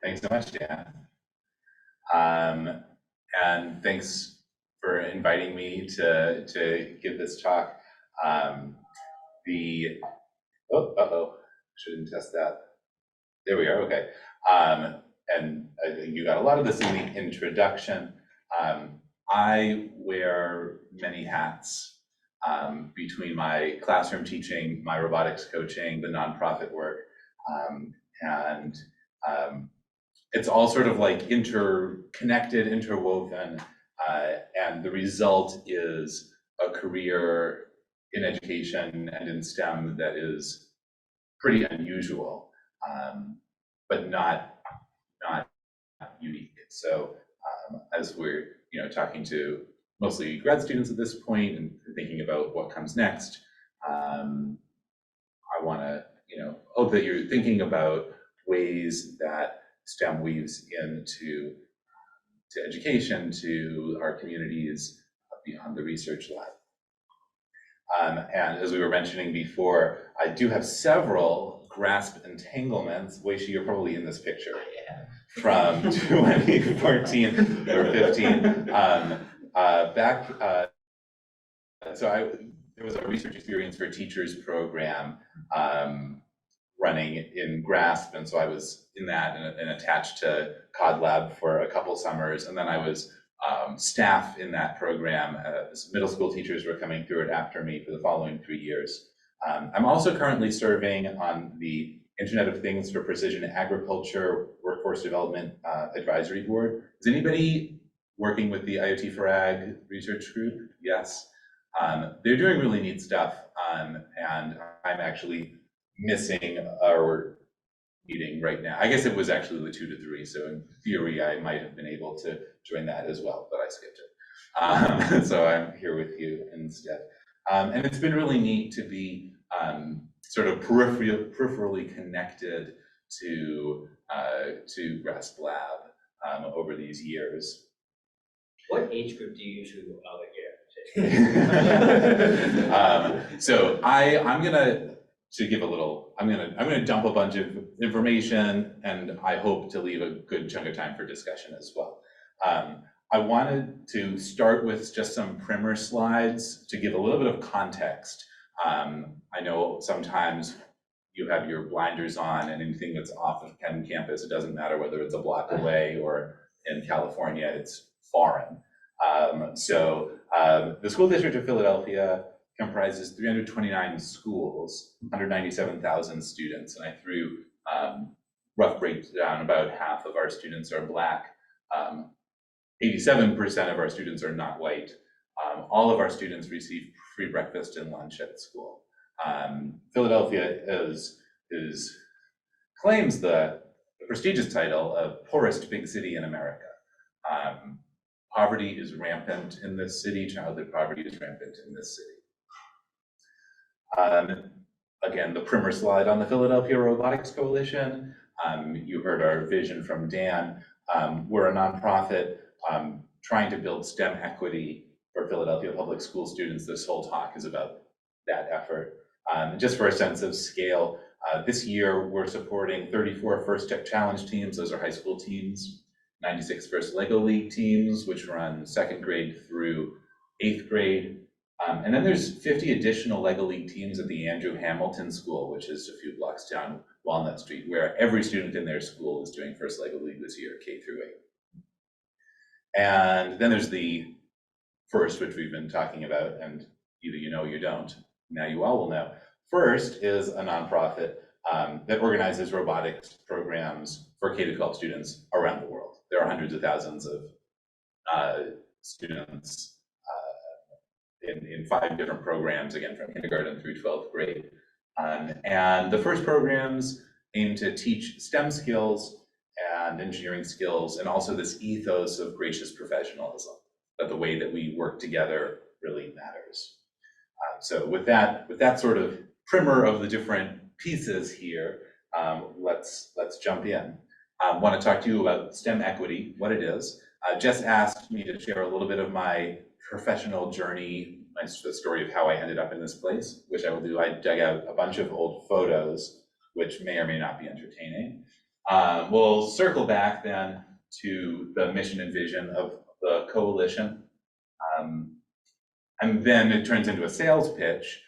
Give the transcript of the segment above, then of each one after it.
Thanks so much, Dan. And thanks for inviting me to give this talk. Shouldn't test that. There we are, okay. And you got a lot of this in the introduction. I wear many hats between my classroom teaching, my robotics coaching, the nonprofit work, and it's all sort of like interconnected, interwoven, and the result is a career in education and in STEM that is pretty unusual, but not unique. So as we're talking to mostly grad students at this point and thinking about what comes next, I want to hope that you're thinking about ways that STEM weaves into education, to our communities beyond the research lab. And as we were mentioning before, I do have several grasp entanglements. Weishi, you're probably in this picture from 2014 or 15. There was a research experience for teachers program running in GRASP, and so I was in that and attached to COD Lab for a couple summers, and then I was staff in that program. Middle school teachers were coming through it after me for the following 3 years. I'm also currently serving on the Internet of Things for Precision Agriculture Workforce Development Advisory Board. Is anybody working with the IoT for Ag research group? Yes. They're doing really neat stuff, and I'm actually missing our meeting right now. I guess it was actually the 2 to 3, so in theory I might have been able to join that as well, but I skipped it. So I'm here with you instead. And it's been really neat to be sort of peripherally connected to GRASP Lab over these years. What age group do you usually here? So I'm gonna dump a bunch of information, and I hope to leave a good chunk of time for discussion as well. I wanted to start with just some primer slides to give a little bit of context. I know sometimes you have your blinders on, and anything that's off of Penn campus, it doesn't matter whether it's a block away or in California, it's foreign. The school district of Philadelphia comprises 329 schools, 197,000 students, and I threw rough breakdown. About half of our students are Black, 87% of our students are not white. All of our students receive free breakfast and lunch at school. Philadelphia claims the prestigious title of poorest big city in America. Poverty is rampant in this city. Childhood poverty is rampant in this city. Again, the primer slide on the Philadelphia Robotics Coalition. You heard our vision from Dan. We're a nonprofit trying to build STEM equity for Philadelphia public school students. This whole talk is about that effort. Just for a sense of scale, this year we're supporting 34 First Tech Challenge teams. Those are high school teams. 96 First Lego League teams, which run 2nd grade through 8th grade. And then there's 50 additional Lego League teams at the Andrew Hamilton School, which is a few blocks down Walnut Street, where every student in their school is doing First Lego League this year, K through 8. And then there's the FIRST, which we've been talking about, and either you know or you don't. Now you all will know. FIRST is a nonprofit that organizes robotics programs for K-12 students around the world. There are hundreds of thousands of students in 5 different programs, again, from kindergarten through 12th grade. And the FIRST programs aim to teach STEM skills and engineering skills, and also this ethos of gracious professionalism, that the way that we work together really matters. So with that sort of primer of the different pieces here, let's jump in. I want to talk to you about STEM equity, what it is. Jess asked me to share a little bit of my professional journey, the story of how I ended up in this place, which I will do. I dug out a bunch of old photos, which may or may not be entertaining. We'll circle back then to the mission and vision of the coalition. And then it turns into a sales pitch,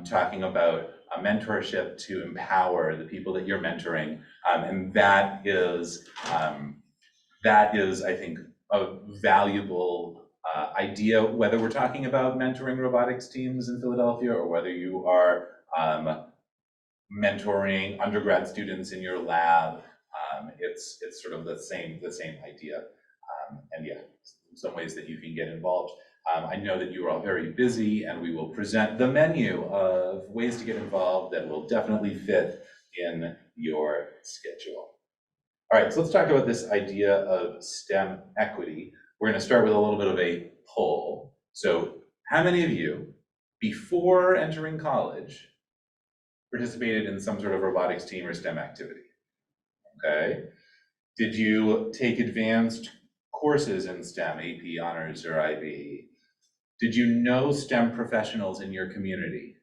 talking about a mentorship to empower the people that you're mentoring. And that is, I think, a valuable idea, whether we're talking about mentoring robotics teams in Philadelphia or whether you are mentoring undergrad students in your lab. It's sort of the same idea. And yeah, some ways that you can get involved. I know that you are all very busy, and we will present the menu of ways to get involved that will definitely fit in your schedule. All right, so let's talk about this idea of STEM equity. We're going to start with a little bit of a poll. So how many of you, before entering college, participated in some sort of robotics team or STEM activity? Okay. Did you take advanced courses in STEM, AP, honors, or IB? Did you know STEM professionals in your community?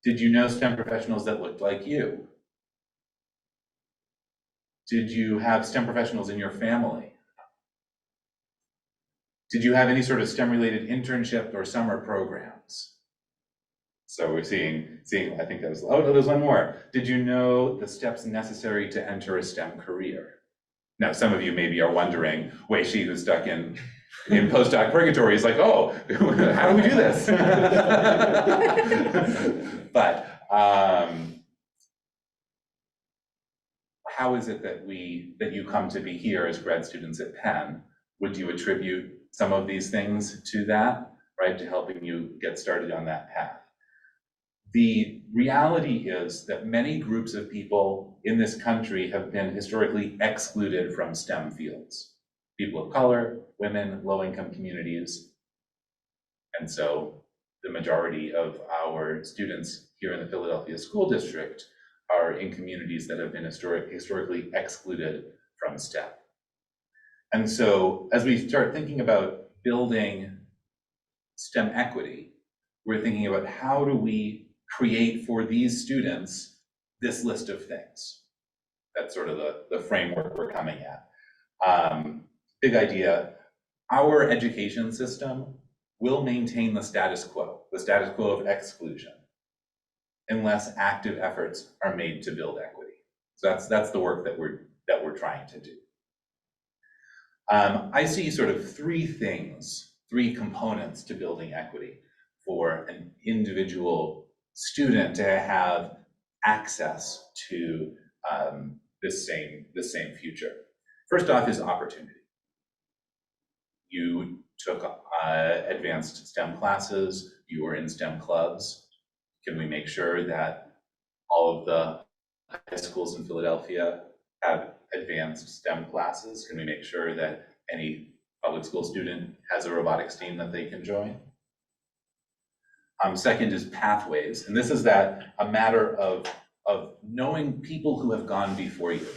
Did you know STEM professionals that looked like you? Did you have STEM professionals in your family? Did you have any sort of STEM-related internship or summer programs? So we're seeing, I think that was, oh no, there's one more. Did you know the steps necessary to enter a STEM career? Now, some of you maybe are wondering, Wei Shi, who's stuck in postdoc purgatory, is like, oh, how do we do this? But how is it that you come to be here as grad students at Penn? Would you attribute some of these things to that, right, to helping you get started on that path? The reality is that many groups of people in this country have been historically excluded from STEM fields. People of color, women, low-income communities. And so the majority of our students here in the Philadelphia School District are in communities that have been historically excluded from STEM. And so as we start thinking about building STEM equity, we're thinking about how do we create for these students this list of things. That's sort of the framework we're coming at. Big idea, our education system will maintain the status quo of exclusion, unless active efforts are made to build equity. So that's the work that we're trying to do. I see sort of three components to building equity for an individual student to have access to this same future. First off is opportunity. You took advanced STEM classes, you were in STEM clubs. Can we make sure that all of the high schools in Philadelphia have advanced STEM classes? Can we make sure that any public school student has a robotics team that they can join? Second is pathways, and this is that a matter of knowing people who have gone before you,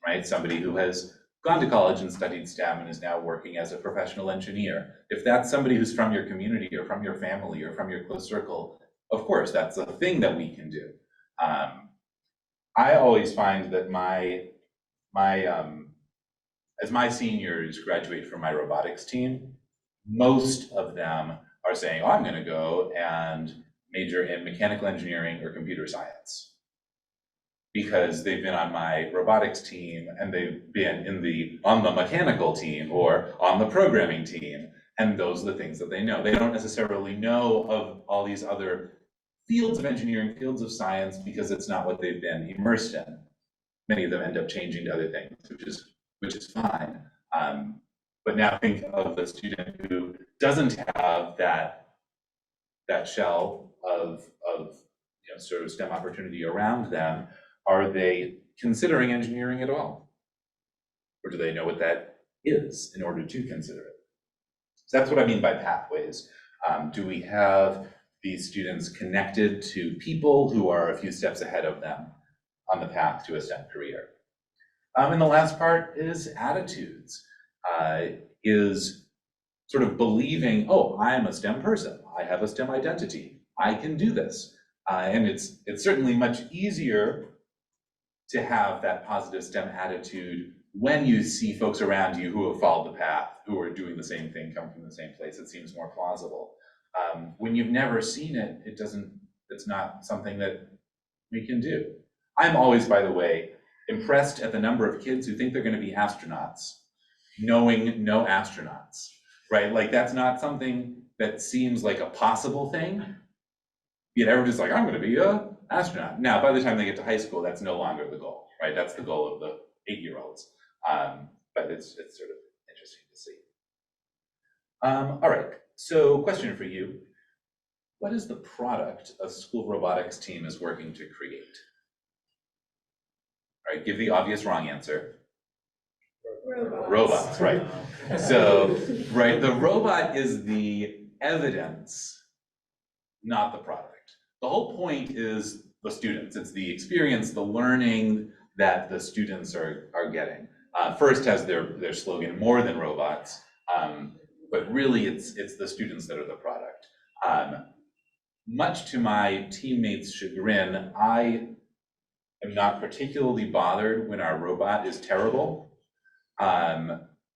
right? Somebody who has gone to college and studied STEM and is now working as a professional engineer. If that's somebody who's from your community or from your family or from your close circle, of course, that's a thing that we can do. I always find that as my seniors graduate from my robotics team, most of them are saying, oh, I'm going to go and major in mechanical engineering or computer science, because they've been on my robotics team and they've been on the mechanical team or on the programming team, and those are the things that they know. They don't necessarily know of all these other fields of engineering, fields of science, because it's not what they've been immersed in. Many of them end up changing to other things, which is fine. But now think of the student who doesn't have that shell of sort of STEM opportunity around them. Are they considering engineering at all? Or do they know what that is in order to consider it? So that's what I mean by pathways. Do we have these students connected to people who are a few steps ahead of them on the path to a STEM career? And the last part is attitudes, is sort of believing, oh, I am a STEM person. I have a STEM identity. I can do this. And it's certainly much easier to have that positive STEM attitude when you see folks around you who have followed the path, who are doing the same thing, come from the same place. It seems more plausible. When you've never seen it, it's not something that we can do. I'm always, by the way, impressed at the number of kids who think they're going to be astronauts, knowing no astronauts, right? Like, that's not something that seems like a possible thing. Yet everyone's like, I'm going to be an astronaut. Now, by the time they get to high school, that's no longer the goal, right? That's the goal of the 8-year-olds. But it's sort of interesting to see. All right, so question for you. What is the product a school robotics team is working to create? All right, give the obvious wrong answer. Robots, right. So, right, the robot is the evidence, not the product. The whole point is the students. It's the experience, the learning that the students are getting. First has their slogan, more than robots, but really it's the students that are the product. Much to my teammates' chagrin, I am not particularly bothered when our robot is terrible,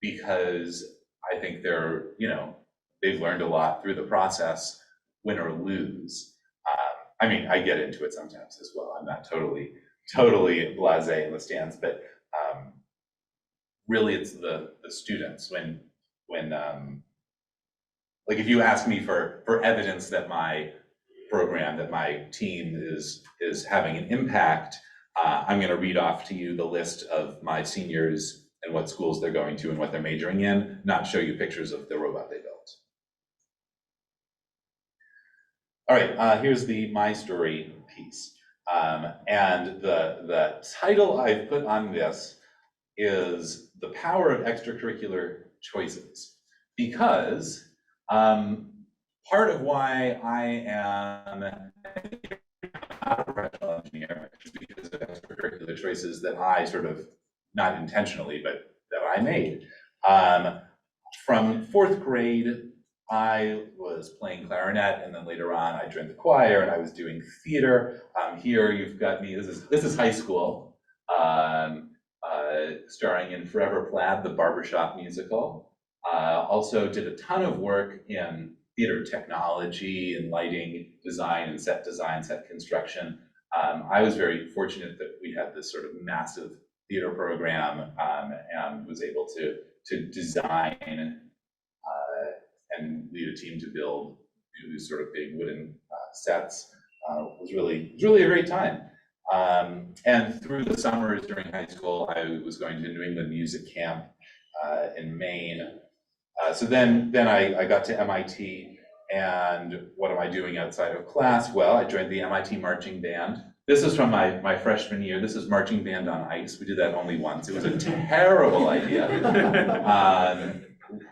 because I think they've learned a lot through the process, win or lose. I mean, I get into it sometimes as well. I'm not totally blasé in the stands, but really it's the students. When like, if you ask me for evidence that my program, that my team is having an impact, I'm going to read off to you the list of my seniors and what schools they're going to and what they're majoring in, not show you pictures of the robot they built. All right, here's the My Story piece. And the title I've put on this is The Power of Extracurricular Choices, because part of why I am not a professional engineer is because of extracurricular choices that I sort of, not intentionally, but that I made. From 4th grade, I was playing clarinet, and then later on I joined the choir and I was doing theater. Here you've got me, this is high school, starring in Forever Plaid, the barbershop musical. Also did a ton of work in theater technology and lighting design and set design, set construction. I was very fortunate that we had this sort of massive theater program, and was able to design and lead a team to build these sort of big wooden sets. Was really a great time. And through the summers during high school, I was going to New England Music Camp in Maine. So then I got to MIT, and what am I doing outside of class? Well, I joined the MIT marching band. This is from my freshman year. This is marching band on ice. We did that only once. It was a terrible idea.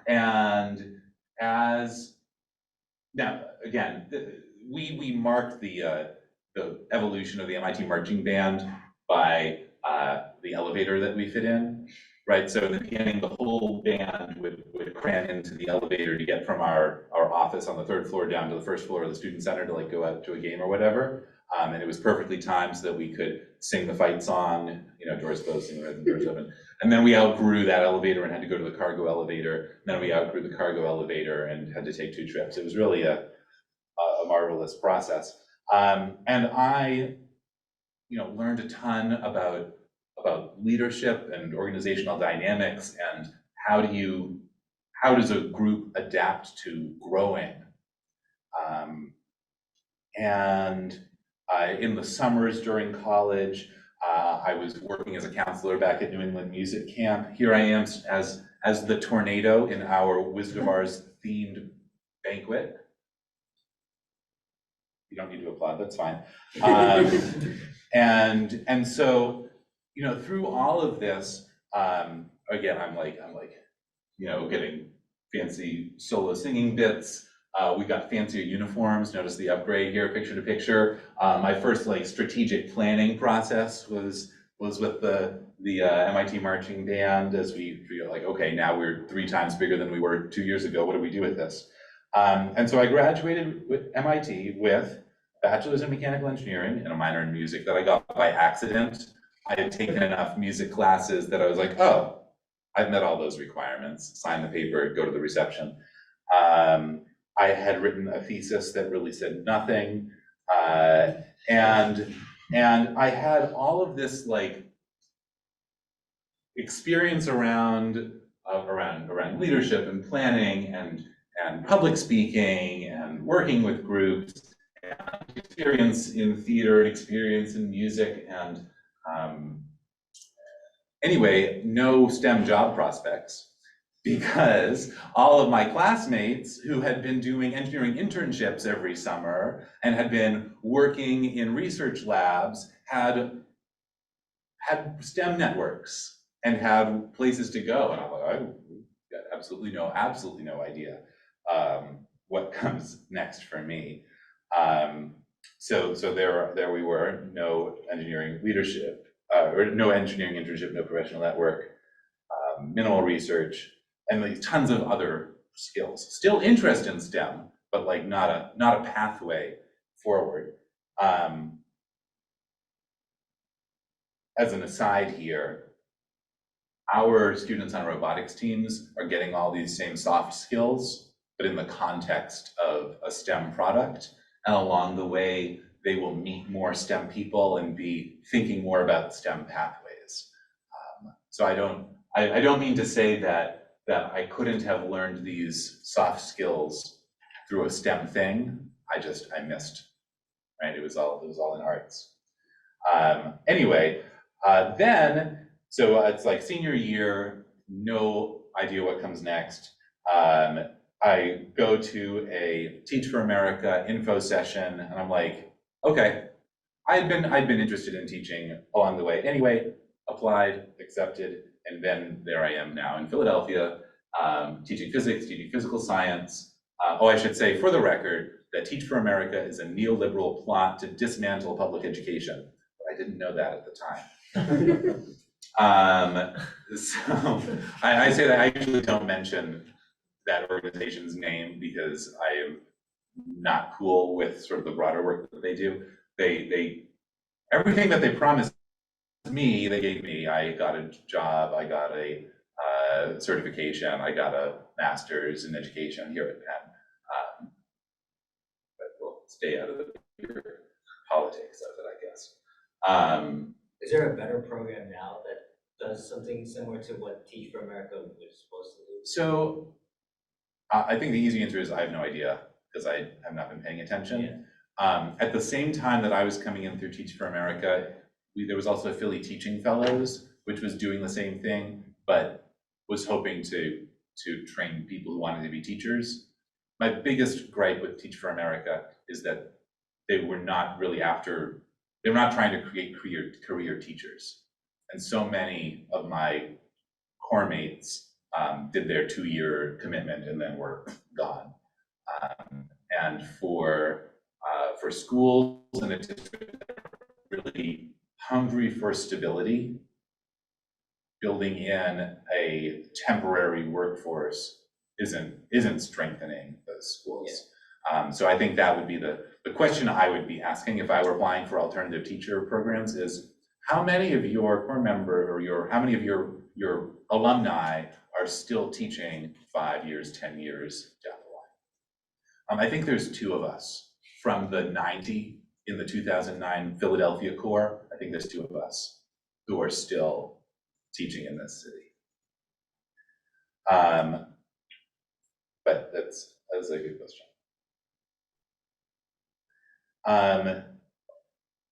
And now, again, we marked the evolution of the MIT marching band by the elevator that we fit in, right? So in the beginning, the whole band would cram into the elevator to get from our office on the 3rd floor down to the 1st floor of the student center to, like, go out to a game or whatever. And it was perfectly timed so that we could sing the fight song, doors closed, sing the rhythm, doors open. And then we outgrew that elevator and had to go to the cargo elevator. And then we outgrew the cargo elevator and had to take 2 trips. It was really a marvelous process. And I, learned a ton about leadership and organizational dynamics, and how does a group adapt to growing. In the summers during college, I was working as a counselor back at New England Music Camp. Here I am as the tornado in our Wizard of Oz themed banquet. You don't need to applaud, that's fine. And so, through all of this, again, I'm like, getting fancy solo singing bits. We got fancier uniforms. Notice the upgrade here, picture to picture. My first strategic planning process was with the MIT marching band, as we feel like, okay, now we're 3 times bigger than we were 2 years ago. What do we do with this? And so I graduated with MIT with a bachelor's in mechanical engineering and a minor in music that I got by accident. I had taken enough music classes that I was like, oh, I've met all those requirements, sign the paper, go to the reception. I had written a thesis that really said nothing. And I had all of this like experience around leadership and planning and public speaking and working with groups, and experience in theater and experience in music, and anyway, no STEM job prospects, because all of my classmates who had been doing engineering internships every summer and had been working in research labs had STEM networks and had places to go. And I'm like, I got absolutely no idea what comes next for me. So there we were, no engineering leadership, or no engineering internship, no professional network, minimal research, and like tons of other skills. Still interest in STEM, but like not a pathway forward. As an aside here, our students on robotics teams are getting all these same soft skills, but in the context of a STEM product. And along the way, they will meet more STEM people and be thinking more about STEM pathways. So I don't mean to say that I couldn't have learned these soft skills through a STEM thing. I missed, right? It was all in arts. Anyway, then, so it's like senior year, no idea what comes next. I go to a Teach for America info session, and I'm like, okay, I'd been interested in teaching along the way. Anyway, applied, accepted, and then there I am now in Philadelphia, teaching physics, teaching physical science. Oh, I should say, for the record, that Teach for America is a neoliberal plot to dismantle public education. But I didn't know that at the time. So I say that I usually don't mention that organization's name because I am not cool with sort of the broader work that they do. They everything that they promised me, they gave me. I got a job, I got a certification, I got a master's in education here at Penn. But we'll stay out of the politics of it, I guess. Is there a better program now that does something similar to what Teach for America was supposed to do? So I think the easy answer is I have no idea, because I have not been paying attention. Yeah. At the same time that I was coming in through Teach for America, there was also Philly Teaching Fellows, which was doing the same thing, but was hoping to train people who wanted to be teachers. My biggest gripe with Teach for America is that they were not really they were not trying to create career teachers. And so many of my core mates did their 2-year commitment and then were gone. And for schools in a district that are really hungry for stability, building in a temporary workforce isn't strengthening those schools. Yeah. So I think that would be the question I would be asking if I were applying for alternative teacher programs is, how many of your core members or how many of your alumni are still teaching 5 years, 10 years down the line? I think there's 2 of us from the 90 in the 2009 Philadelphia core. I think there's 2 of us who are still teaching in this city. But that's a good question.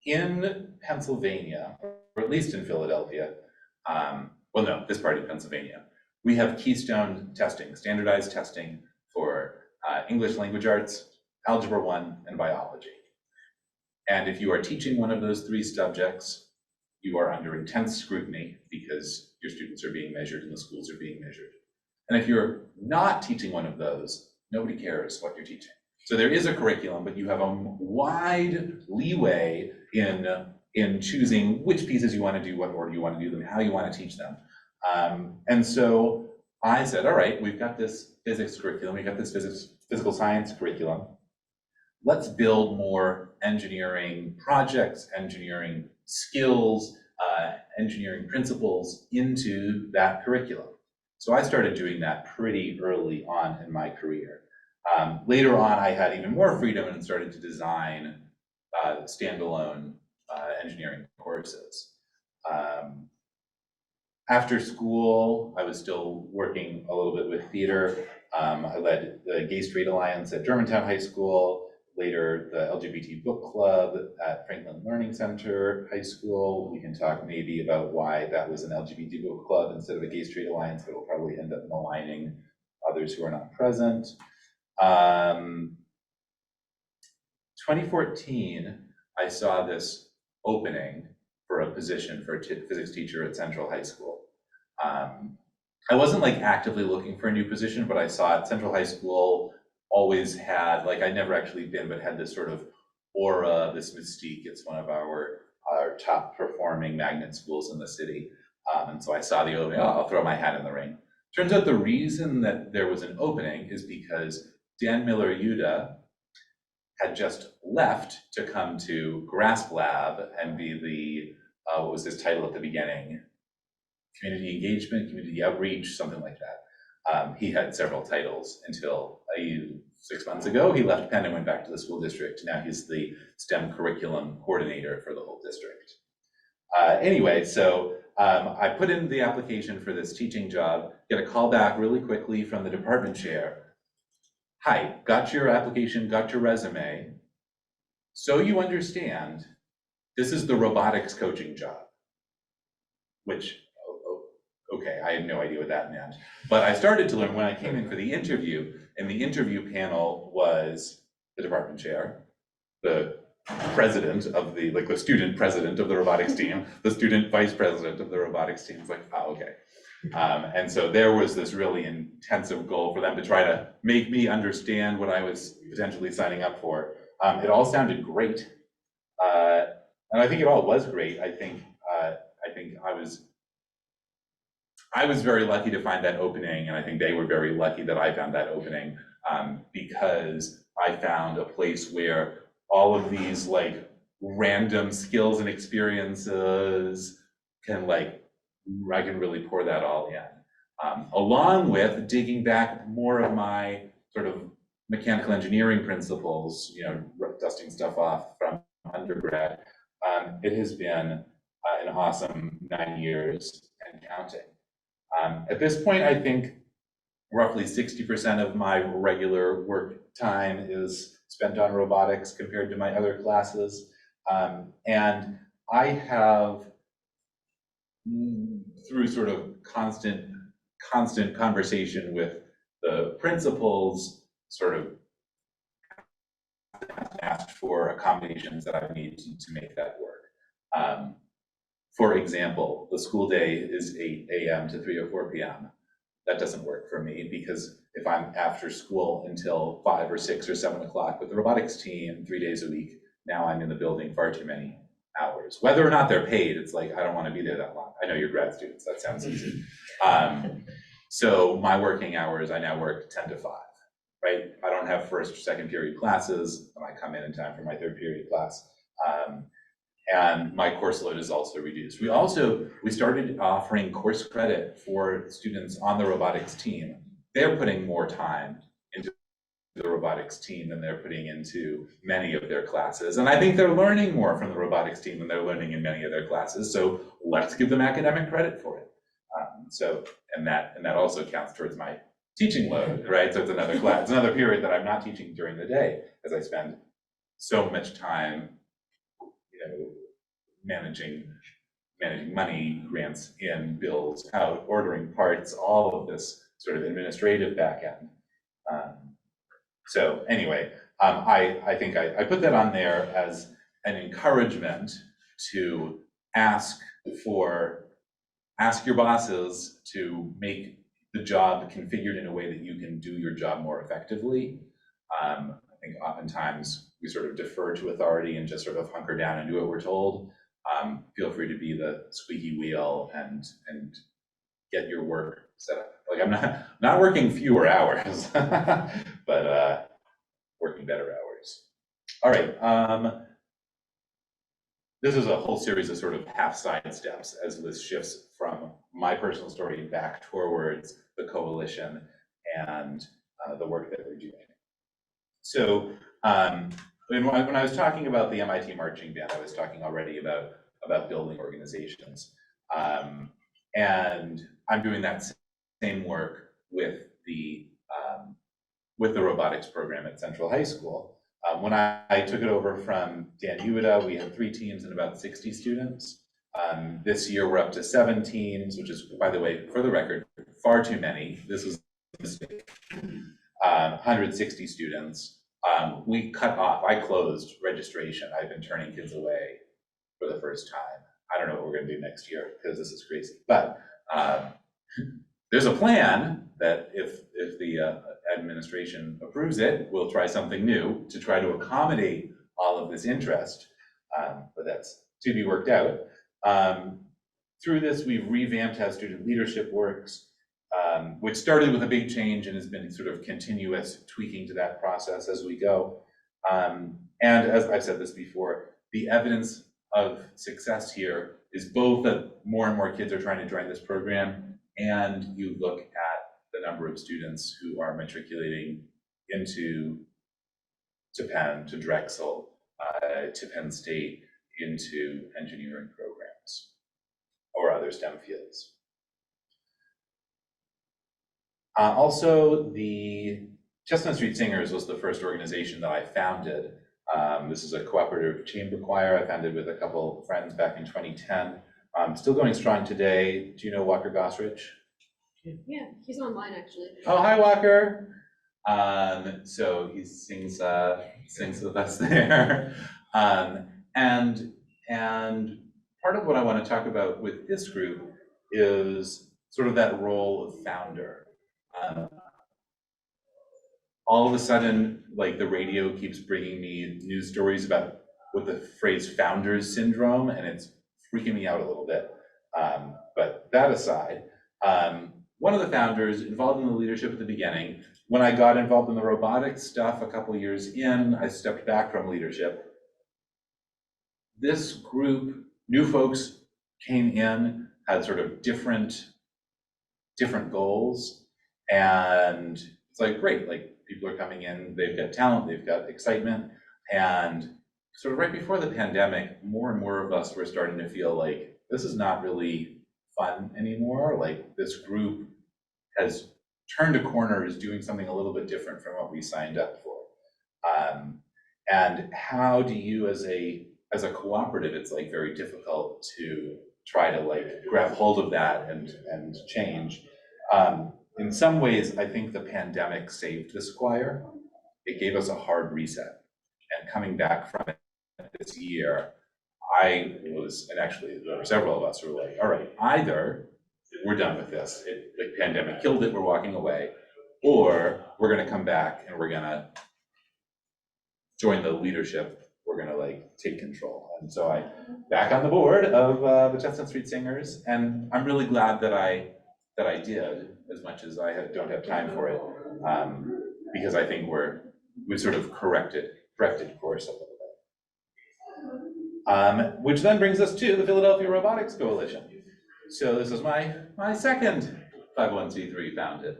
In Pennsylvania, or at least in Philadelphia, well, no, this part of Pennsylvania, we have keystone testing, standardized testing for English language arts, Algebra 1, and biology. And if you are teaching one of those 3 subjects, you are under intense scrutiny because your students are being measured and the schools are being measured. And if you're not teaching one of those, nobody cares what you're teaching. So there is a curriculum, but you have a wide leeway in choosing which pieces you want to do, what order you want to do them, how you want to teach them. And so I said, all right, we've got this physics curriculum, we've got this physical science curriculum. Let's build more engineering projects, engineering skills, engineering principles into that curriculum. So I started doing that pretty early on in my career. Later on, I had even more freedom and started to design standalone engineering courses. After school, I was still working a little bit with theater. I led the Gay Straight Alliance at Germantown High School, later the LGBT Book Club at Franklin Learning Center High School. We can talk maybe about why that was an LGBT Book Club instead of a Gay Straight Alliance, but it'll probably end up maligning others who are not present. 2014, I saw this opening for a position for a physics teacher at Central High School. I wasn't like actively looking for a new position, but I saw it. Central High School always had, like, I'd never actually been, but had this sort of aura, this mystique. It's one of our top performing magnet schools in the city. And so I saw the opening, I'll throw my hat in the ring. Turns out the reason that there was an opening is because Dan Miller-Yuda had just left to come to Grasp Lab and be the, what was his title at the beginning? Community engagement, community outreach, something like that. He had several titles until 6 months ago, he left Penn and went back to the school district. Now he's the STEM curriculum coordinator for the whole district. Anyway, so I put in the application for this teaching job, get a call back really quickly from the department chair. Hi, got your application, got your resume. So you understand, this is the robotics coaching job, which, okay, I had no idea what that meant. But I started to learn when I came in for the interview, and the interview panel was the department chair, the president of the, like the student president of the robotics team, the student vice president of the robotics team. It's like, oh, okay. And so there was this really intensive goal for them to try to make me understand what I was potentially signing up for. It all sounded great. And I think it all was great. I think I was very lucky to find that opening, and I think they were very lucky that I found that opening, because I found a place where all of these like random skills and experiences can I can really pour that all in, along with digging back more of my sort of mechanical engineering principles, you know, dusting stuff off from undergrad. It has been an awesome 9 years and counting. At this point, I think roughly 60% of my regular work time is spent on robotics compared to my other classes. And I have, through sort of constant conversation with the principals, sort of asked for accommodations that I need to make that work. For example, the school day is 8 a.m. to 3 or 4 p.m. That doesn't work for me, because if I'm after school until 5 or 6 or 7 o'clock with the robotics team 3 days a week, now I'm in the building far too many hours. Whether or not they're paid, it's like, I don't want to be there that long. I know you're grad students, that sounds easy. So my working hours, I now work 10 to 5, right? I don't have first or second period classes, and I come in time for my third period class. And my course load is also reduced. We started offering course credit for students on the robotics team. They're putting more time into the robotics team than they're putting into many of their classes. And I think they're learning more from the robotics team than they're learning in many of their classes. So let's give them academic credit for it. And that also counts towards my teaching load, right? So it's another class, it's another period that I'm not teaching during the day, as I spend so much time, you know, managing money, grants in, bills out, ordering parts, all of this sort of administrative back end. So anyway, I think I put that on there as an encouragement to ask your bosses to make the job configured in a way that you can do your job more effectively. I think oftentimes we sort of defer to authority and just sort of hunker down and do what we're told. Feel free to be the squeaky wheel and get your work set up. Like, I'm not working fewer hours, but working better hours. All right. this is a whole series of sort of half side steps as Liz shifts from my personal story back towards the coalition and the work that we're doing. So when I was talking about the MIT marching band, I was talking already about building organizations. And I'm doing that same work with the robotics program at Central High School. When I took it over from Dan Ueda, we had 3 teams and about 60 students. This year we're up to 7 teams, which is, by the way, for the record, far too many. This is a mistake. 160 students. We cut off, I closed registration. I've been turning kids away for the first time. I don't know what we're gonna do next year because this is crazy. But there's a plan that if the administration approves it, we'll try something new to try to accommodate all of this interest, but that's to be worked out. Through this, we've revamped how student leadership works, which started with a big change and has been sort of continuous tweaking to that process as we go. And as I've said this before, the evidence of success here is both that more and more kids are trying to join this program, and you look at the number of students who are matriculating to Penn, to Drexel, to Penn State, into engineering programs or other STEM fields. Also, the Chestnut Street Singers was the first organization that I founded. This is a cooperative chamber choir I founded with a couple friends back in 2010. Still going strong today. Do you know Walker Gosrich? Yeah, he's online actually. Oh, hi, Walker. So he sings with us there. And part of what I want to talk about with this group is sort of that role of founder. All of a sudden, like, the radio keeps bringing me news stories about what the phrase founders syndrome, and it's freaking me out a little bit. But that aside, one of the founders involved in the leadership at the beginning. When I got involved in the robotics stuff a couple years in, I stepped back from leadership. This group, new folks came in, had sort of different goals, and it's like, great, like, people are coming in, they've got talent, they've got excitement, and sort of right before the pandemic, more and more of us were starting to feel like this is not really fun anymore. Like, this group has turned a corner, is doing something a little bit different from what we signed up for. And how do you, as a cooperative, it's like very difficult to try to like grab hold of that and change. In some ways, I think the pandemic saved this choir. It gave us a hard reset. And coming back from it this year, I was, and actually there were several of us who were like, all right, either we're done with this, the pandemic killed it, we're walking away, or we're gonna come back and we're gonna join the leadership, we're gonna like take control. And so I back on the board of the Chestnut Street Singers, and I'm really glad that I did, as much as I don't have time for it, because I think we sort of corrected course a little bit. Which then brings us to the Philadelphia Robotics Coalition. So this is my second 501c3 founded.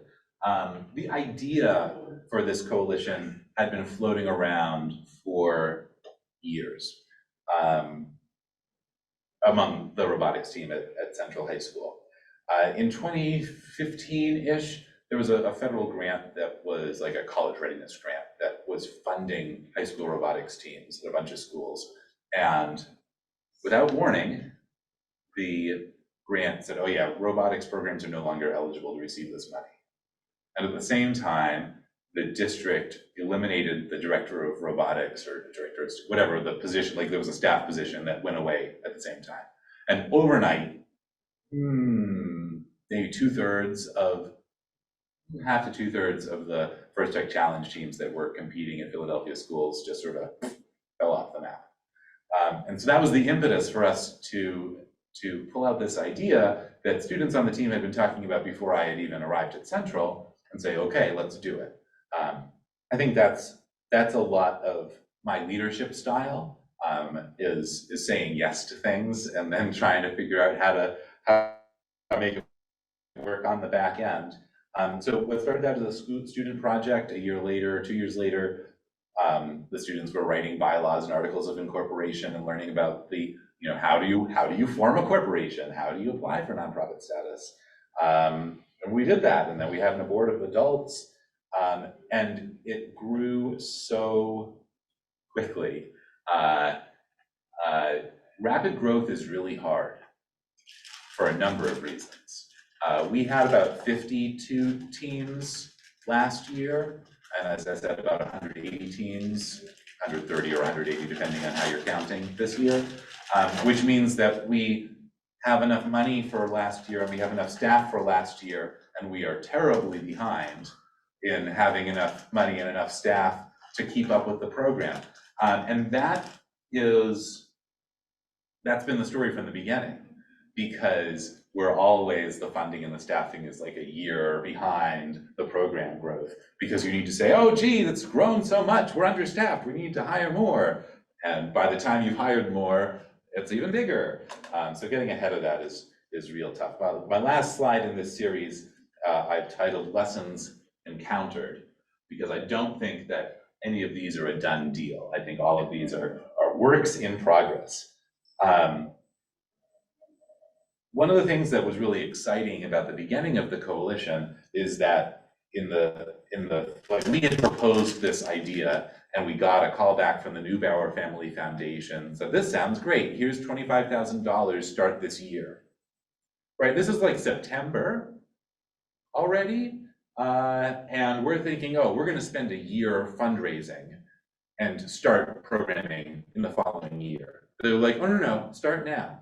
The idea for this coalition had been floating around for years among the robotics team at Central High School. In 2015-ish, there was a federal grant that was like a college readiness grant that was funding high school robotics teams at a bunch of schools. And without warning, the grant said, oh yeah, robotics programs are no longer eligible to receive this money. And at the same time, the district eliminated the director of robotics or director of whatever the position, like there was a staff position that went away at the same time. And overnight, maybe half to two-thirds of the First Tech Challenge teams that were competing at Philadelphia schools just sort of fell off the map. And so that was the impetus for us to pull out this idea that students on the team had been talking about before I had even arrived at Central, and say, okay, let's do it. I think that's a lot of my leadership style. is saying yes to things and then trying to figure out how to make it work on the back end. So what started out as a student project, a year later, 2 years later, the students were writing bylaws and articles of incorporation and learning about the, how do you form a corporation? How do you apply for nonprofit status? And we did that, and then we had a board of adults, and it grew so quickly. Rapid growth is really hard for a number of reasons. We had about 52 teams last year, and as I said, about 180 teams, 130 or 180, depending on how you're counting this year, which means that we have enough money for last year and we have enough staff for last year, and we are terribly behind in having enough money and enough staff to keep up with the program. And that's been the story from the beginning, because the funding and the staffing is like a year behind the program growth, because you need to say, oh gee, that's grown so much, we're understaffed, we need to hire more. And by the time you've hired more, it's even bigger. So getting ahead of that is real tough. My last slide in this series, I've titled Lessons Encountered, because I don't think that any of these are a done deal. I think all of these are works in progress. One of the things that was really exciting about the beginning of the coalition is that we had proposed this idea, and we got a call back from the Neubauer Family Foundation. So this sounds great. Here's $25,000, start this year. Right, this is like September already. And we're thinking, oh, we're gonna spend a year fundraising and start programming in the following year. They're like, oh, no, start now.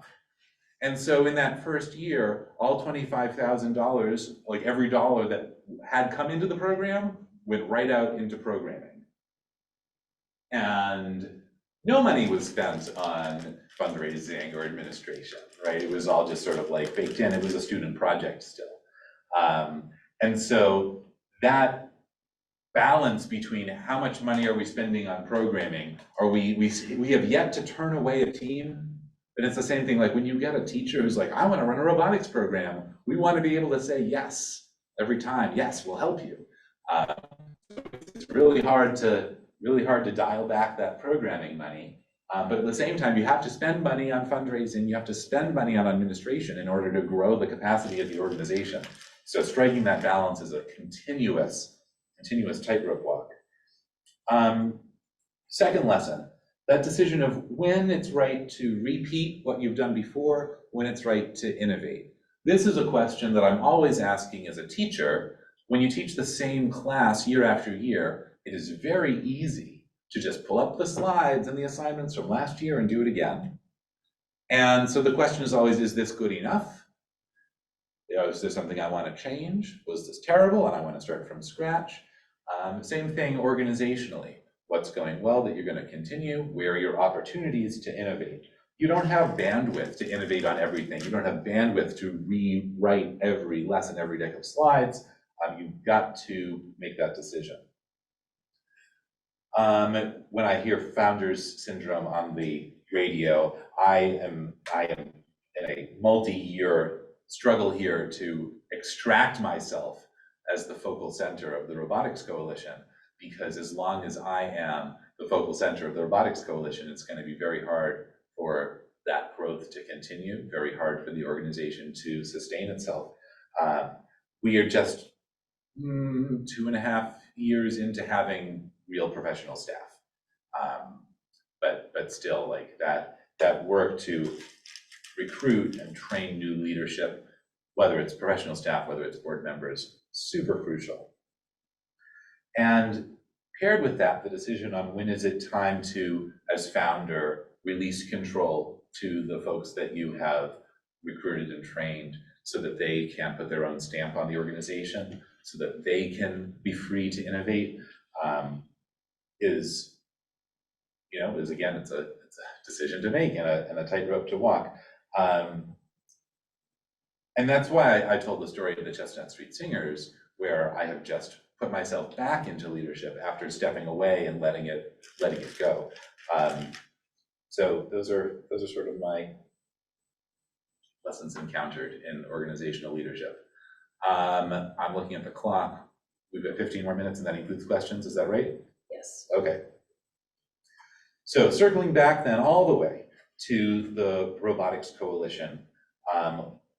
And so in that first year, all $25,000, like every dollar that had come into the program, went right out into programming. And no money was spent on fundraising or administration, right? It was all just sort of like baked in. It was a student project still. And so that balance between how much money are we spending on programming, we have yet to turn away a team. And it's the same thing, like when you get a teacher who's like, I want to run a robotics program, we want to be able to say yes every time. Yes, we'll help you. It's really hard to dial back that programming money. But at the same time, you have to spend money on fundraising, you have to spend money on administration in order to grow the capacity of the organization. So striking that balance is a continuous tightrope walk. Second lesson, that decision of when it's right to repeat what you've done before, when it's right to innovate. This is a question that I'm always asking as a teacher. When you teach the same class year after year, it is very easy to just pull up the slides and the assignments from last year and do it again. And so the question is always, is this good enough? Is there something I want to change? Was this terrible and I want to start from scratch? Same thing organizationally. What's going well that you're going to continue? Where are your opportunities to innovate? You don't have bandwidth to innovate on everything. You don't have bandwidth to rewrite every lesson, every deck of slides. You've got to make that decision. When I hear founders syndrome on the radio, I am in a multi-year struggle here to extract myself as the focal center of the Robotics Coalition, because as long as I am the focal center of the Robotics Coalition, it's going to be very hard for that growth to continue, very hard for the organization to sustain itself. We are just 2.5 years into having real professional staff. But still, like that work to recruit and train new leadership, whether it's professional staff, whether it's board members, super crucial. And paired with that, the decision on when is it time to, as founder, release control to the folks that you have recruited and trained so that they can put their own stamp on the organization, so that they can be free to innovate, is again, it's a decision to make and a tightrope to walk. And that's why I told the story of the Chestnut Street Singers, where I have just put myself back into leadership after stepping away and letting it go. So those are sort of my lessons encountered in organizational leadership. I'm looking at the clock. We've got 15 more minutes, and that includes questions. Is that right? Yes. Okay. So circling back then all the way to the Robotics Coalition,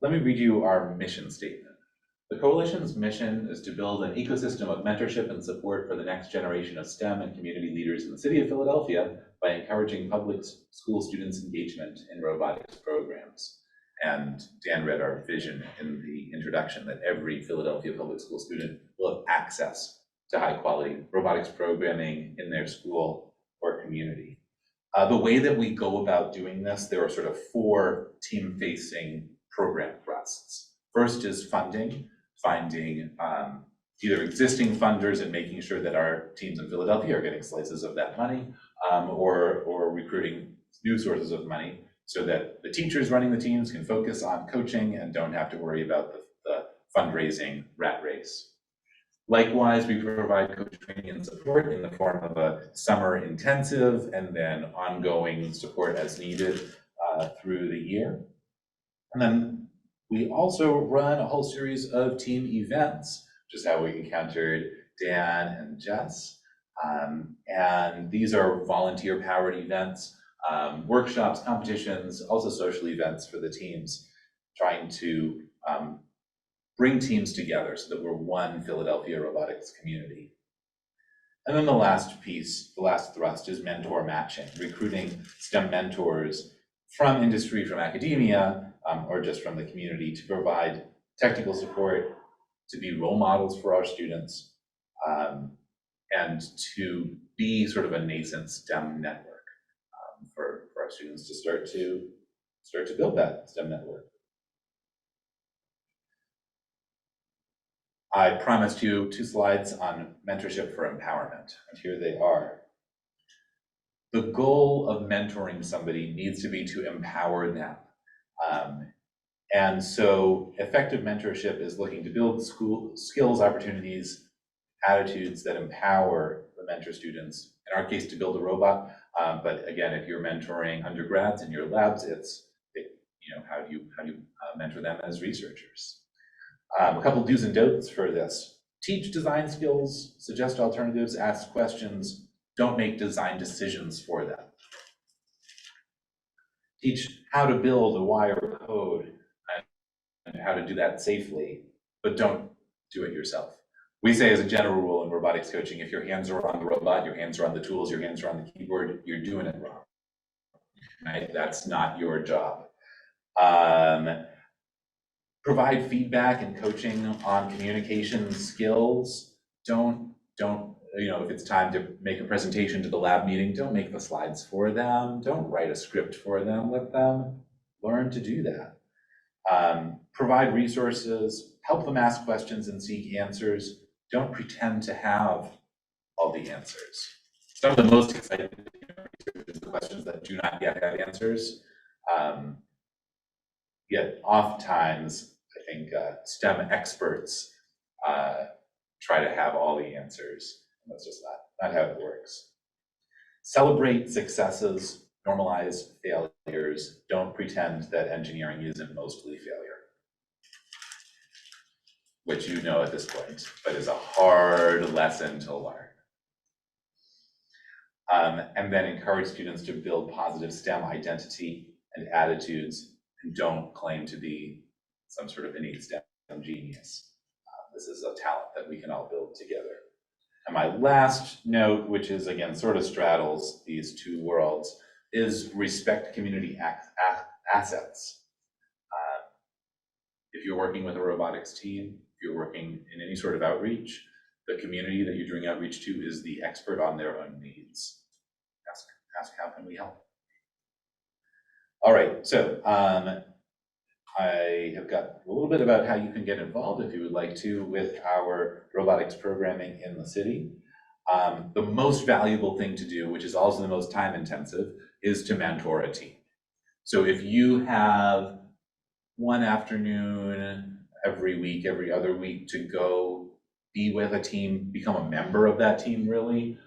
let me read you our mission statement. The Coalition's mission is to build an ecosystem of mentorship and support for the next generation of STEM and community leaders in the city of Philadelphia by encouraging public school students' engagement in robotics programs. And Dan read our vision in the introduction that every Philadelphia public school student will have access to high quality robotics programming in their school or community. The way that we go about doing this, there are sort of 4 team-facing program thrusts. First is funding, finding either existing funders and making sure that our teams in Philadelphia are getting slices of that money, or recruiting new sources of money so that the teachers running the teams can focus on coaching and don't have to worry about the fundraising rat race. Likewise, we provide coach training and support in the form of a summer intensive and then ongoing support as needed through the year. And then we also run a whole series of team events, which is how we encountered Dan and Jess. And these are volunteer-powered events, workshops, competitions, also social events for the teams, trying to bring teams together so that we're one Philadelphia robotics community. And then the last piece, the last thrust, is mentor matching, recruiting STEM mentors from industry, from academia, or just from the community to provide technical support, to be role models for our students, and to be sort of a nascent STEM network for our students to start to build that STEM network. I promised you 2 slides on mentorship for empowerment, and here they are. The goal of mentoring somebody needs to be to empower them. And so effective mentorship is looking to build skills, opportunities, attitudes that empower the mentor students, in our case, to build a robot. But again, if you're mentoring undergrads in your labs, how do you mentor them as researchers? A couple do's and don'ts for this. Teach design skills, suggest alternatives, ask questions, don't make design decisions for them. Teach how to build a wire code and how to do that safely, but don't do it yourself. We say as a general rule in robotics coaching, if your hands are on the robot, your hands are on the tools, your hands are on the keyboard, you're doing it wrong, right? That's not your job. Provide feedback and coaching on communication skills. Don't, if it's time to make a presentation to the lab meeting, don't make the slides for them. Don't write a script for them. Let them learn to do that. Provide resources, help them ask questions and seek answers. Don't pretend to have all the answers. Some of the most exciting research is the questions that do not yet have answers. Yet oftentimes, I think STEM experts try to have all the answers. That's just not how it works. Celebrate successes, normalize failures. Don't pretend that engineering isn't mostly failure, which you know at this point, but is a hard lesson to learn. And then encourage students to build positive STEM identity and attitudes, and don't claim to be some sort of innate STEM genius. This is a talent that we can all build together. And my last note, which is again sort of straddles these 2 worlds, is respect community assets. If you're working with a robotics team, if you're working in any sort of outreach, the community that you're doing outreach to is the expert on their own needs. Ask how can we help? All right, so I have got a little bit about how you can get involved if you would like to with our robotics programming in the city. The most valuable thing to do, which is also the most time intensive, is to mentor a team. So if you have one afternoon every week, every other week to go be with a team, become a member of that team really,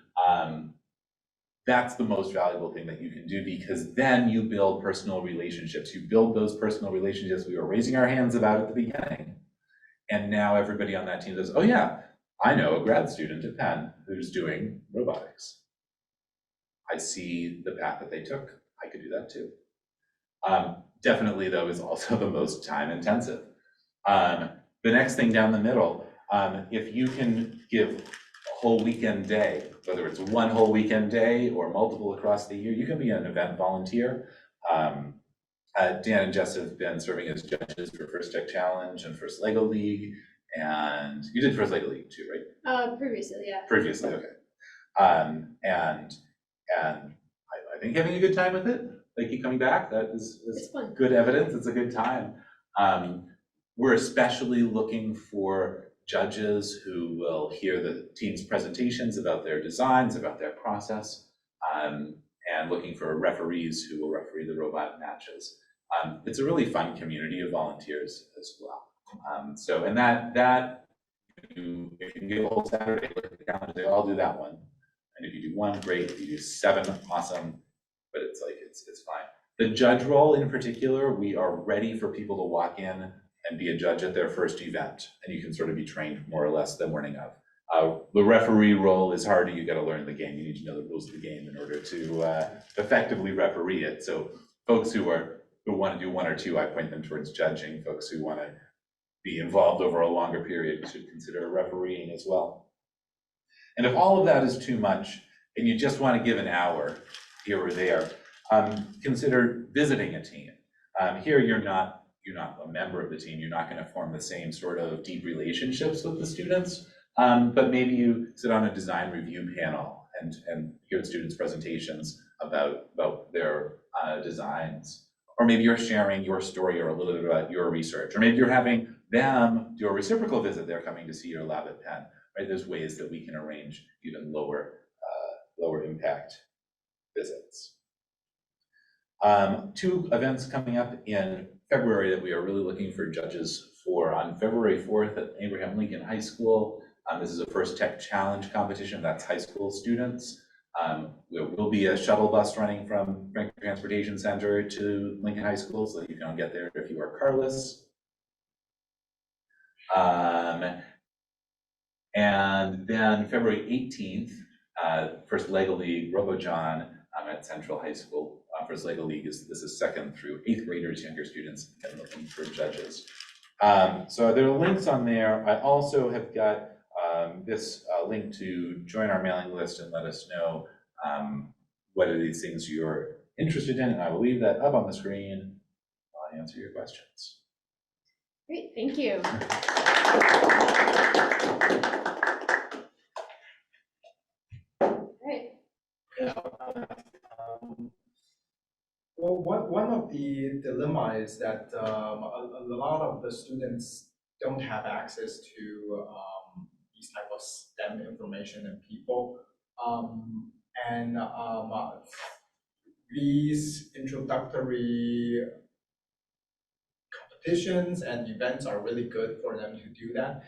that's the most valuable thing that you can do, because then you build personal relationships. You build those personal relationships we were raising our hands about at the beginning. And now everybody on that team says, oh yeah, I know a grad student at Penn who's doing robotics. I see the path that they took. I could do that too. Definitely, though, is also the most time intensive. The next thing down the middle, if you can give a whole weekend day, whether it's one whole weekend day or multiple across the year, you can be an event volunteer. Dan and Jess have been serving as judges for First Tech Challenge and First Lego League, and you did First Lego League too, right? Previously, yeah. Previously, okay. And I think having a good time with it. They keep coming back. That is good evidence. It's a good time. We're especially looking for judges who will hear the team's presentations about their designs, about their process, and looking for referees who will referee the robot matches. It's a really fun community of volunteers as well. And that if you can get a whole Saturday, look at the calendar, say, I'll do that one. And if you do one, great. If you do 7, awesome. But it's like, it's fine. The judge role in particular, we are ready for people to walk in and be a judge at their first event, and you can sort of be trained more or less the morning of. The referee role is harder. You got to learn the game. You need to know the rules of the game in order to effectively referee it. So folks who want to do 1 or 2, I point them towards judging. Folks who want to be involved over a longer period should consider refereeing as well. And if all of that is too much, and you just want to give an hour here or there, consider visiting a team. Here you're not a member of the team. You're not going to form the same sort of deep relationships with the students, but maybe you sit on a design review panel and hear the students' presentations about their designs. Or maybe you're sharing your story or a little bit about your research. Or maybe you're having them do a reciprocal visit. They're coming to see your lab at Penn. Right? There's ways that we can arrange even lower impact visits. 2 events coming up in February that we are really looking for judges for. On February 4th at Abraham Lincoln High School, this is a First Tech Challenge competition. That's high school students. There will be a shuttle bus running from Franklin Transportation Center to Lincoln High School, so that you can get there if you are carless. And then February 18th, First Lego League RoboJohn at Central High School. First Lego League this is 2nd through 8th graders, younger students, and looking for judges. So there are links on there. I also have got this link to join our mailing list and let us know what are these things you're interested in, and I will leave that up on the screen while I answer your questions. Great, thank you. Great. Well, one of the dilemma is that a lot of the students don't have access to these type of STEM information and people. These introductory competitions and events are really good for them to do that.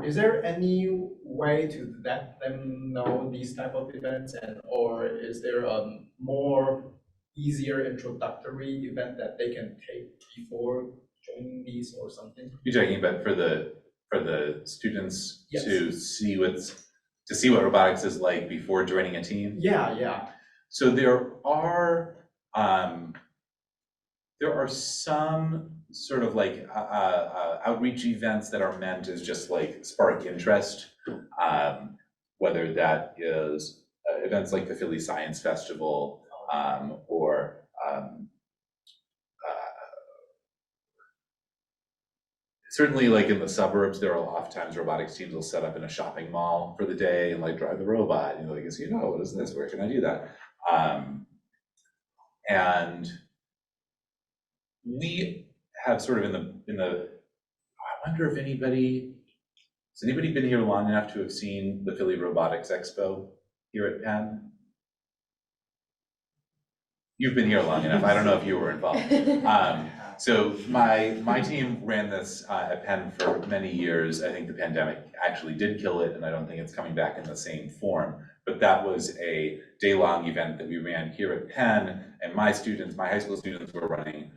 Is there any way to let them know these type of events, or is there a more easier introductory event that they can take before joining these or something? You're talking about for the students Yes. to see what robotics is like before joining a team? Yeah. So there are some sort of like outreach events that are meant as just like spark interest, whether that is events like the Philly Science Festival, or certainly like in the suburbs, there are oftentimes robotics teams will set up in a shopping mall for the day and like drive the robot, and like, what is this? Where can I do that? And we have sort of in the I wonder if has anybody been here long enough to have seen the Philly Robotics Expo here at Penn? You've been here long enough. I don't know if you were involved. So my team ran this at Penn for many years. I think the pandemic actually did kill it, and I don't think it's coming back in the same form. But that was a day-long event that we ran here at Penn, and my high school students were running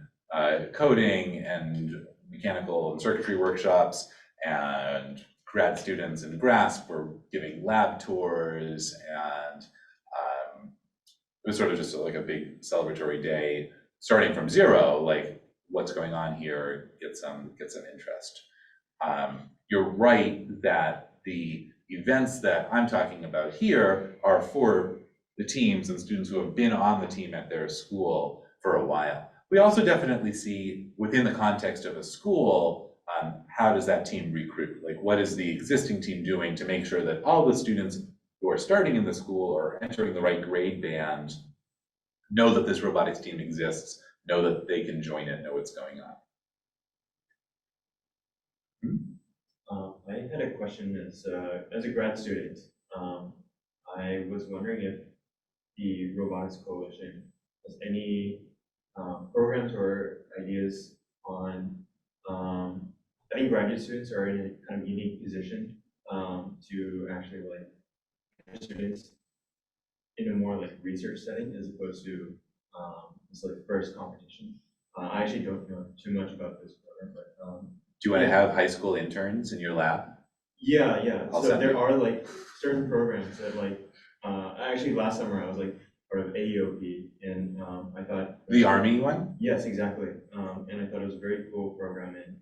coding and mechanical and circuitry workshops, and grad students in GRASP were giving lab tours, and it was sort of just like a big celebratory day, starting from zero, like what's going on here, get some interest. You're right that the events that I'm talking about here are for the teams and students who have been on the team at their school for a while. We also definitely see within the context of a school, how does that team recruit? Like, what is the existing team doing to make sure that all the students who are starting in the school or entering the right grade band know that this robotics team exists, know that they can join it, know what's going on. I had a question as a grad student. I was wondering if the Robotics Coalition has any programs or ideas on I think graduate students are in a kind of unique position to actually like students in a more like research setting as opposed to this like first competition. I actually don't know too much about this program, but Do you want to have high school interns in your lab? yeah. I'll So send there you. are like certain programs that like actually last summer I was like part of AEOP, and I thought The Army one? yes, exactly, and I thought it was a very cool program, and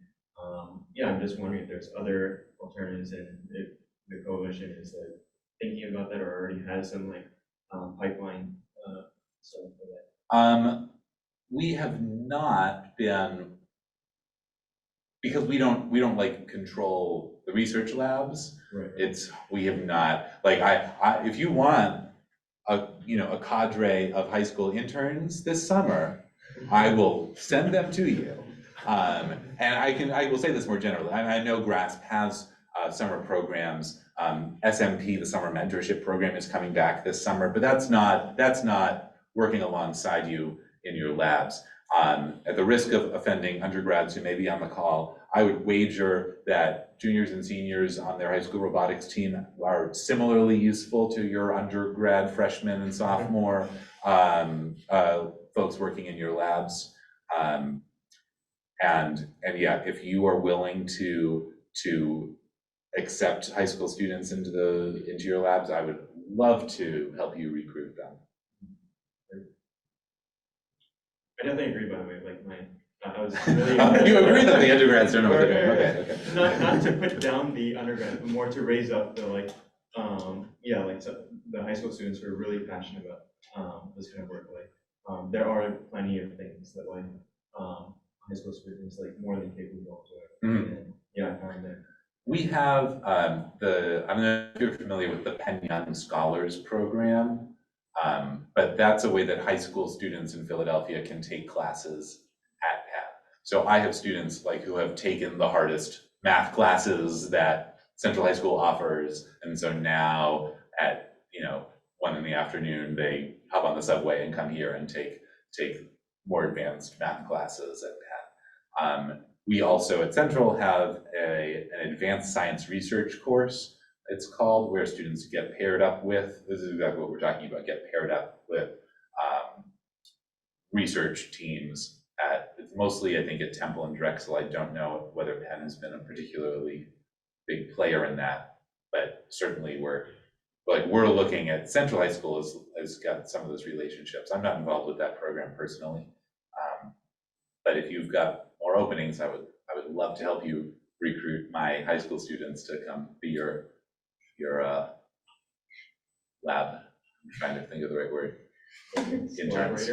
yeah, I'm just wondering if there's other alternatives and if the coalition is like thinking about that or already has some like pipeline stuff for that. We have not been, because we don't like control the research labs. Right. We have not, like, if you want a cadre of high school interns this summer, I will send them to you. And I will say this more generally. I know GRASP has summer programs. SMP, the summer mentorship program, is coming back this summer, but that's not working alongside you in your labs. At the risk of offending undergrads who may be on the call, I would wager that juniors and seniors on their high school robotics team are similarly useful to your undergrad, freshman, and sophomore folks working in your labs. And yeah, if you are willing to accept high school students into your labs, I would love to help you recruit them. I definitely agree, by the way, like I was really You agree that the undergrads don't know what they're doing? Okay. not to put down the undergrad, but more to raise up the like so the high school students who are really passionate about this kind of work. Like there are plenty of things that like high school students like more than capable of doing. And yeah, I found that we have I don't know if you're familiar with the Penn Young Scholars Program, but that's a way that high school students in Philadelphia can take classes at Penn. So I have students like who have taken the hardest math classes that Central High School offers, and so now at 1 in the afternoon they hop on the subway and come here and take more advanced math classes at Penn. We also at Central have an advanced science research course, it's called, where students get paired up with, this is exactly what we're talking about, get paired up with research teams it's mostly, I think, at Temple and Drexel. I don't know whether Penn has been a particularly big player in that, but certainly we're looking at Central High School has got some of those relationships. I'm not involved with that program personally, but if you've got more openings, I would love to help you recruit my high school students to come be your lab. I'm trying to think of the right word. Interns.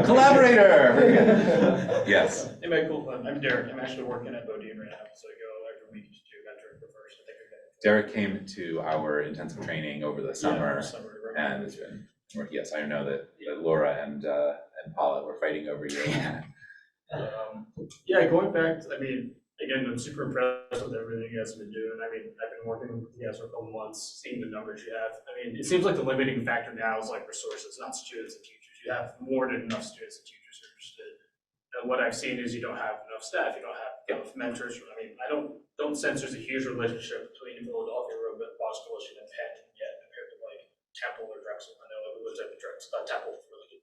Collaborator. Yes. Anyway, cool. I'm Derek. I'm actually working at Bodine right now, so I go every week to mentor for first. I think Derek came to our intensive training over the summer, yeah, and it's been, yes, I know that Laura and Paula were fighting over you. yeah, going back, again, I'm super impressed with everything you guys have been doing. I've been working with you guys for a couple months, seeing the numbers you have. It seems like the limiting factor now is like resources, not students and teachers. You have more than enough students and teachers who are interested. And what I've seen is you don't have enough staff, you don't have enough mentors. I mean, I don't sense there's a huge relationship between Philadelphia Robotics Coalition and Penn yet compared to like Temple or Drexel. I know everyone's at the Temple for like,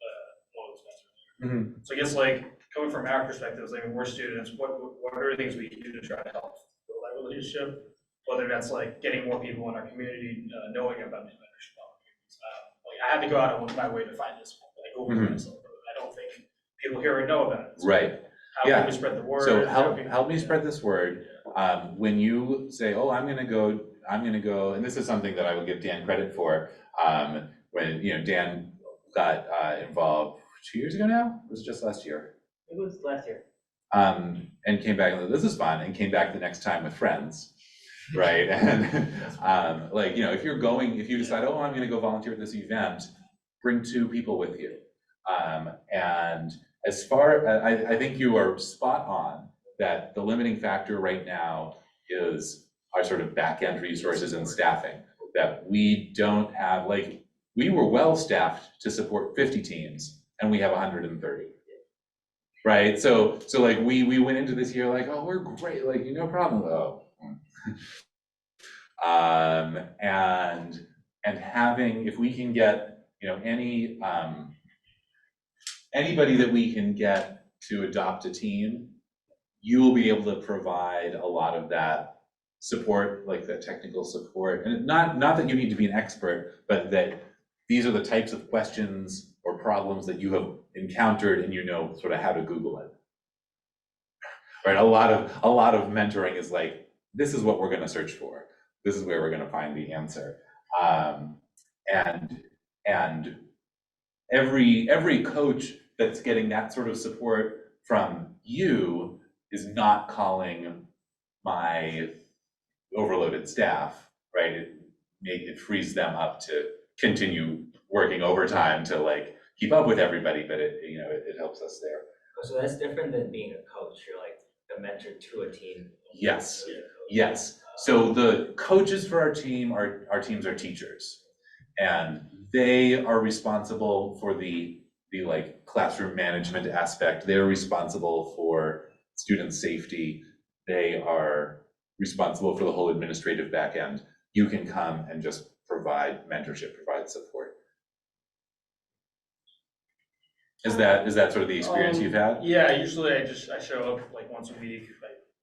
one of those mentors. So I guess like coming from our perspectives, I mean, we're students, what are the things we can do to try to help build that relationship? Whether that's like getting more people in our community knowing about these mentorship opportunities. Like I had to go out of my way to find this, like Google myself. I don't think people here would know about it. So Right. how can we spread the word? So help me spread this word. When you say, oh, I'm gonna go, and this is something that I will give Dan credit for. When, Dan got involved 2 years ago now, it was just last year. It was last year. And came back, and this is fun, and came back the next time with friends, right? And if you decide, oh, I'm gonna go volunteer at this event, bring 2 people with you. And as far, I think you are spot on that the limiting factor right now is our sort of back-end resources and staffing, that we don't have, we were well-staffed to support 50 teams, and we have 130. Right, so we went into this year like, oh, we're great, no problem. Oh, and having, if we can get anybody that we can get to adopt a team, you will be able to provide a lot of that support, like the technical support, and not that you need to be an expert, but that these are the types of questions or problems that you have encountered and sort of how to Google it. Right, a lot of mentoring is like, this is what we're going to search for. This is where we're going to find the answer. And every coach that's getting that sort of support from you is not calling my overloaded staff, right? It frees them up to continue working overtime to keep up with everybody, but it helps us there. So that's different than being a coach. You're like a mentor to a team. Yes, yes. So the coaches for our teams are teachers, and they are responsible for the classroom management aspect. They're responsible for student safety. They are responsible for the whole administrative back end. You can come and just provide mentorship, provide support. Is that sort of the experience you've had? Yeah, usually I show up once a week.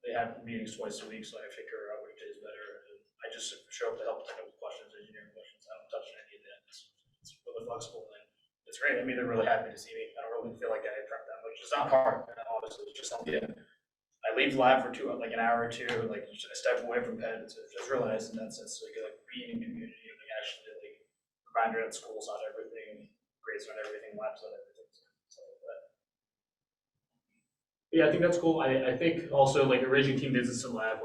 They have meetings twice a week, so I figure out which day is better. And I just show up to help technical questions, engineering questions. I don't touch any of that. It's really flexible and it's great. I mean, they're really happy to see me. I don't really feel like I prepped that much. It's not hard, honestly. It's just something. Yeah. I leave the lab for an hour or two. I step away from Penn. It's really nice in that sense. So you get being in community and actually reminder at school's on everything, grades on everything, labs on everything. Yeah, I think that's cool. I think also arranging team visits in lab,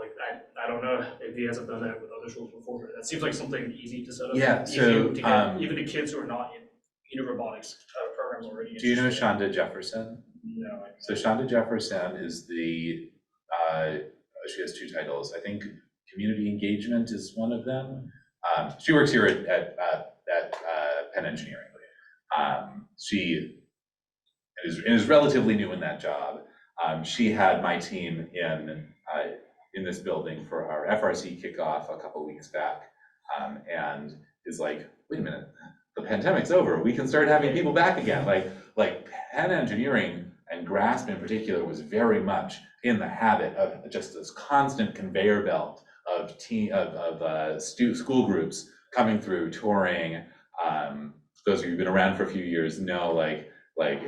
I don't know if you guys have done that with other schools before, but that seems like something easy to set up. Yeah, so to get even the kids who are not in robotics programs already. Do you know Shonda Jefferson? No. So Shonda Jefferson is she has 2 titles. I think community engagement is one of them. She works here at Penn Engineering. She is relatively new in that job. She had my team in this building for our FRC kickoff a couple weeks back, and is like, wait a minute, the pandemic's over. We can start having people back again. Like Penn Engineering and GRASP in particular was very much in the habit of just this constant conveyor belt of school groups coming through, touring. Those of you who've been around for a few years know,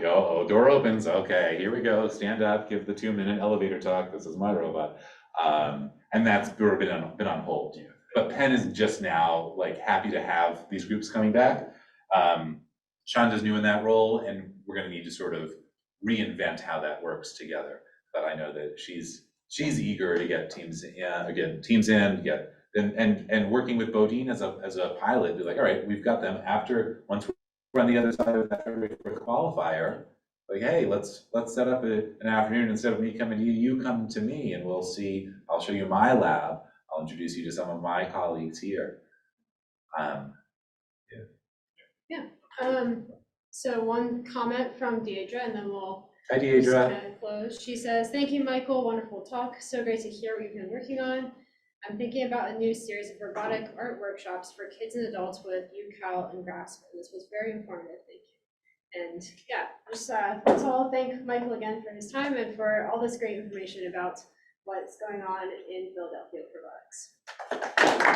oh, door opens, okay, here we go, stand up, give the 2-minute elevator talk, this is my robot. And that's been on hold. Yeah. But Penn is just now happy to have these groups coming back. Shonda's new in that role, and we're gonna need to sort of reinvent how that works together. But I know that she's eager to get teams in, and working with Bodine as a pilot, be like, all right, we've got them once we're on the other side of that qualifier, hey, let's set up an afternoon. Instead of me coming to you, you come to me, and I'll show you my lab. I'll introduce you to some of my colleagues here. So one comment from Deidre, and then we'll Hi, Deidre. just close. She says, "Thank you, Michael. Wonderful talk. So great to hear what you've been working on. I'm thinking about a new series of robotic art workshops for kids and adults with UCal and Grasp. And this was very informative. Thank you." And yeah, just let's all thank Michael again for his time and for all this great information about what's going on in Philadelphia with robotics.